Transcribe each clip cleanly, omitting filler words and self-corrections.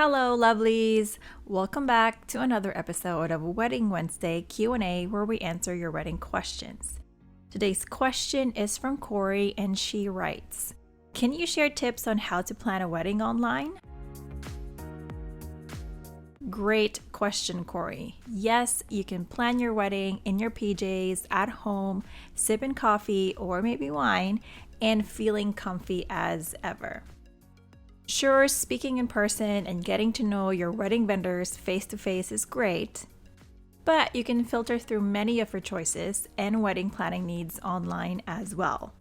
Hello, lovelies! Welcome back to another episode of Wedding Wednesday Q&A where we answer your wedding questions. Today's question is from Corey and she writes, "Can you share tips on how to plan a wedding online?" Great question, Corey. Yes, you can plan your wedding in your PJs at home, sipping coffee or maybe wine, and feeling comfy as ever. Sure, speaking in person and getting to know your wedding vendors face to face is great, but you can filter through many of your choices and wedding planning needs online as well.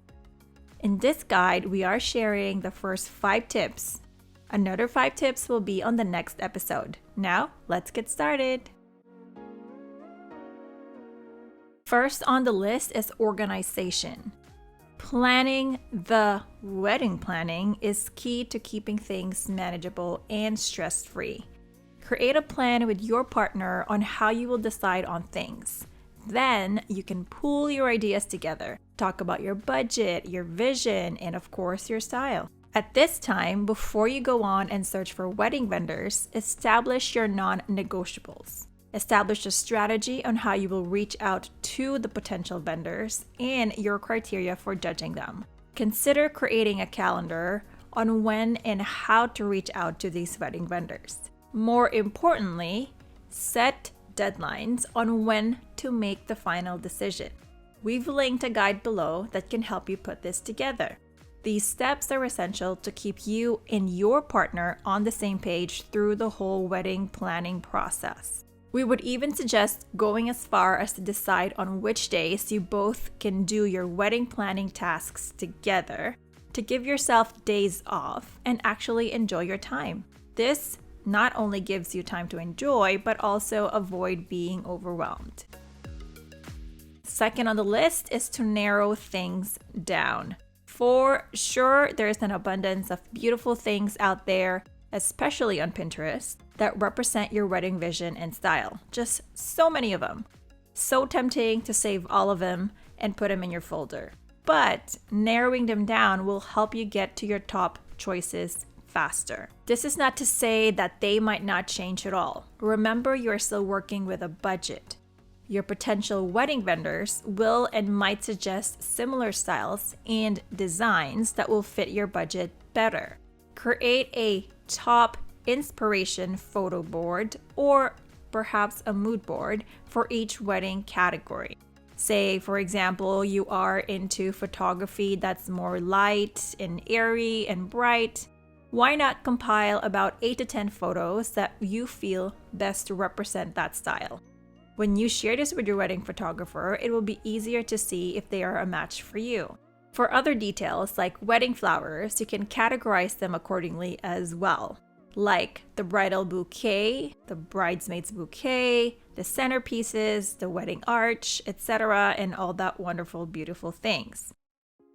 In this guide, we are sharing the first 5 tips. Another 5 tips will be on the next episode. Now, let's get started. First on the list is organization. Planning the wedding planning is key to keeping things manageable and stress-free. Create a plan with your partner on how you will decide on things. Then you can pool your ideas together, talk about your budget, your vision, and of course your style. At this time, before you go on and search for wedding vendors, establish your non-negotiables. Establish a strategy on how you will reach out to the potential vendors and your criteria for judging them. Consider creating a calendar on when and how to reach out to these wedding vendors. More importantly, set deadlines on when to make the final decision. We've linked a guide below that can help you put this together. These steps are essential to keep you and your partner on the same page through the whole wedding planning process. We would even suggest going as far as to decide on which days you both can do your wedding planning tasks together to give yourself days off and actually enjoy your time. This not only gives you time to enjoy, but also avoid being overwhelmed. Second on the list is to narrow things down. For sure, there's an abundance of beautiful things out there, especially on Pinterest, that represent your wedding vision and style. Just so many of them. So tempting to save all of them and put them in your folder. But narrowing them down will help you get to your top choices faster. This is not to say that they might not change at all. Remember, you're still working with a budget. Your potential wedding vendors will and might suggest similar styles and designs that will fit your budget better. Create a top inspiration photo board or perhaps a mood board for each wedding category. Say, for example, you are into photography that's more light and airy and bright. Why not compile about 8 to 10 photos that you feel best represent that style? When you share this with your wedding photographer, it will be easier to see if they are a match for you. For other details like wedding flowers, you can categorize them accordingly as well, like the bridal bouquet, the bridesmaid's bouquet, the centerpieces, the wedding arch, etc., and all that wonderful, beautiful things.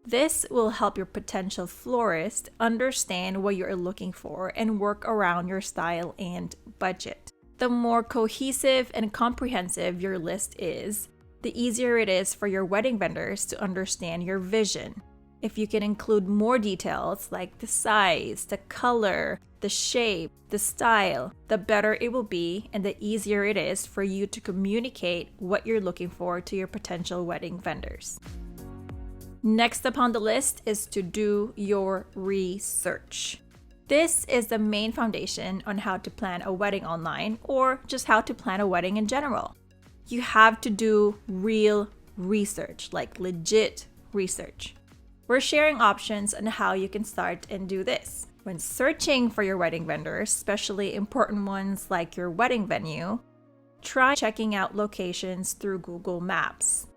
This will help your potential florist understand what you're looking for and work around your style and budget. The more cohesive and comprehensive your list is, the easier it is for your wedding vendors to understand your vision. If you can include more details like the size, the color, the shape, the style, the better it will be and the easier it is for you to communicate what you're looking for to your potential wedding vendors. Next up on the list is to do your research. This is the main foundation on how to plan a wedding online or just how to plan a wedding in general. You have to do real research, like legit research. We're sharing options on how you can start and do this. When searching for your wedding vendors, especially important ones like your wedding venue, try checking out locations through Google Maps.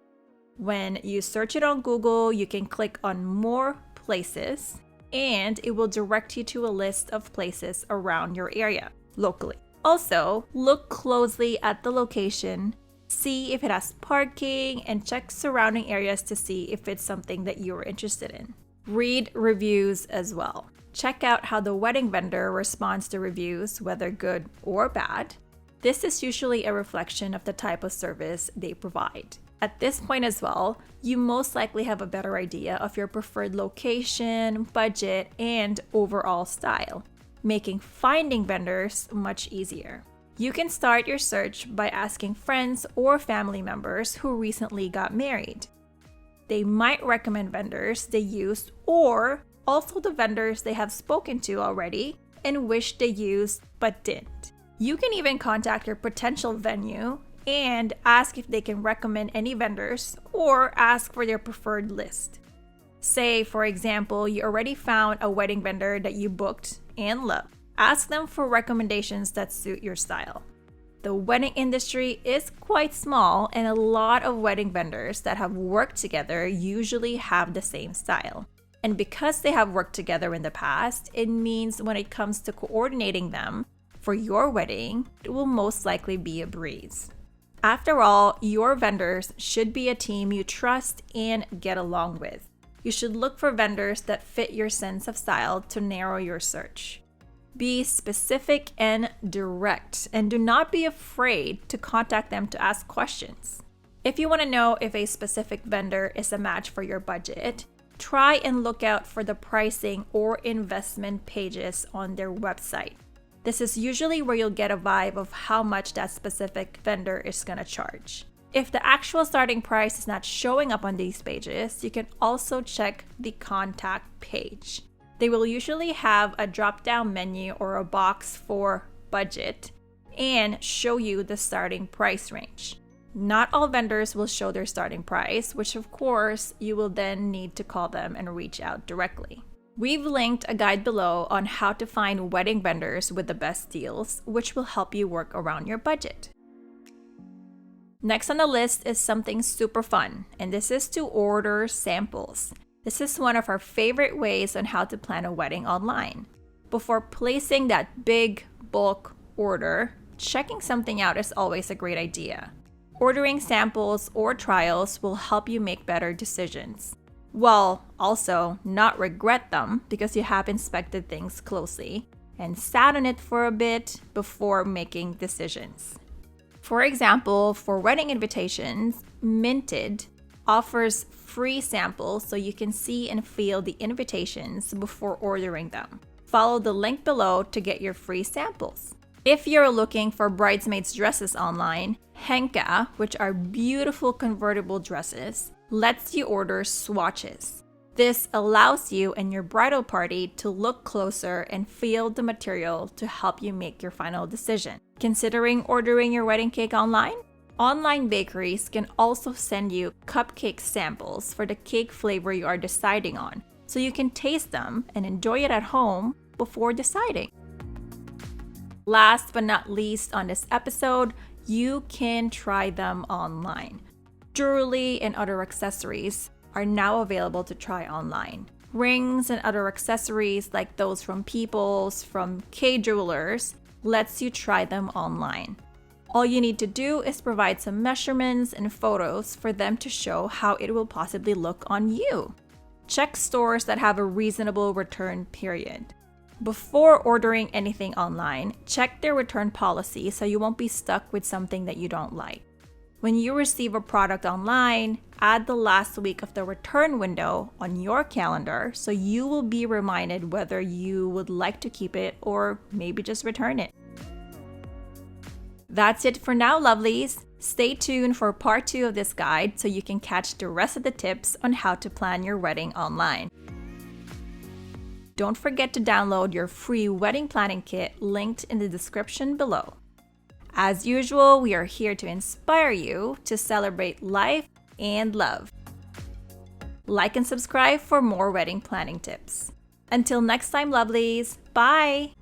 When you search it on Google, you can click on more places and it will direct you to a list of places around your area locally. Also, look closely at the location, see if it has parking, and check surrounding areas to see if it's something that you're interested in. Read reviews as well. Check out how the wedding vendor responds to reviews, whether good or bad. This is usually a reflection of the type of service they provide. At this point as well, you most likely have a better idea of your preferred location, budget, and overall style. making finding vendors much easier. You can start your search by asking friends or family members who recently got married. They might recommend vendors they used or also the vendors they have spoken to already and wish they used but didn't. You can even contact your potential venue and ask if they can recommend any vendors or ask for their preferred list. Say, for example, you already found a wedding vendor that you booked and love. Ask them for recommendations that suit your style. The wedding industry is quite small, and a lot of wedding vendors that have worked together usually have the same style. And because they have worked together in the past, it means when it comes to coordinating them for your wedding, it will most likely be a breeze. After all, your vendors should be a team you trust and get along with. You should look for vendors that fit your sense of style to narrow your search. Be specific and direct, and do not be afraid to contact them to ask questions. If you want to know if a specific vendor is a match for your budget, try and look out for the pricing or investment pages on their website. This is usually where you'll get a vibe of how much that specific vendor is going to charge. If the actual starting price is not showing up on these pages, you can also check the contact page. They will usually have a drop-down menu or a box for budget and show you the starting price range. Not all vendors will show their starting price, which of course you will then need to call them and reach out directly. We've linked a guide below on how to find wedding vendors with the best deals, which will help you work around your budget. Next on the list is something super fun, and this is to order samples. This is one of our favorite ways on how to plan a wedding online. Before placing that big bulk order, checking something out is always a great idea. Ordering samples or trials will help you make better decisions, while also not regret them because you have inspected things closely and sat on it for a bit before making decisions. For example, for wedding invitations, Minted offers free samples so you can see and feel the invitations before ordering them. Follow the link below to get your free samples. If you're looking for bridesmaids dresses online, Henka, which are beautiful convertible dresses, lets you order swatches. This allows you and your bridal party to look closer and feel the material to help you make your final decision. Considering ordering your wedding cake online? Online bakeries can also send you cupcake samples for the cake flavor you are deciding on, so you can taste them and enjoy it at home before deciding. Last but not least on this episode, you can try them online. Jewelry and other accessories are now available to try online. Rings and other accessories like those from Peoples, from K Jewelers, lets you try them online. All you need to do is provide some measurements and photos for them to show how it will possibly look on you. Check stores that have a reasonable return period. Before ordering anything online, check their return policy so you won't be stuck with something that you don't like. When you receive a product online, add the last week of the return window on your calendar so you will be reminded whether you would like to keep it or maybe just return it. That's it for now, lovelies. Stay tuned for part 2 of this guide so you can catch the rest of the tips on how to plan your wedding online. Don't forget to download your free wedding planning kit linked in the description below. As usual, we are here to inspire you to celebrate life and love. Like and subscribe for more wedding planning tips. Until next time, lovelies. Bye!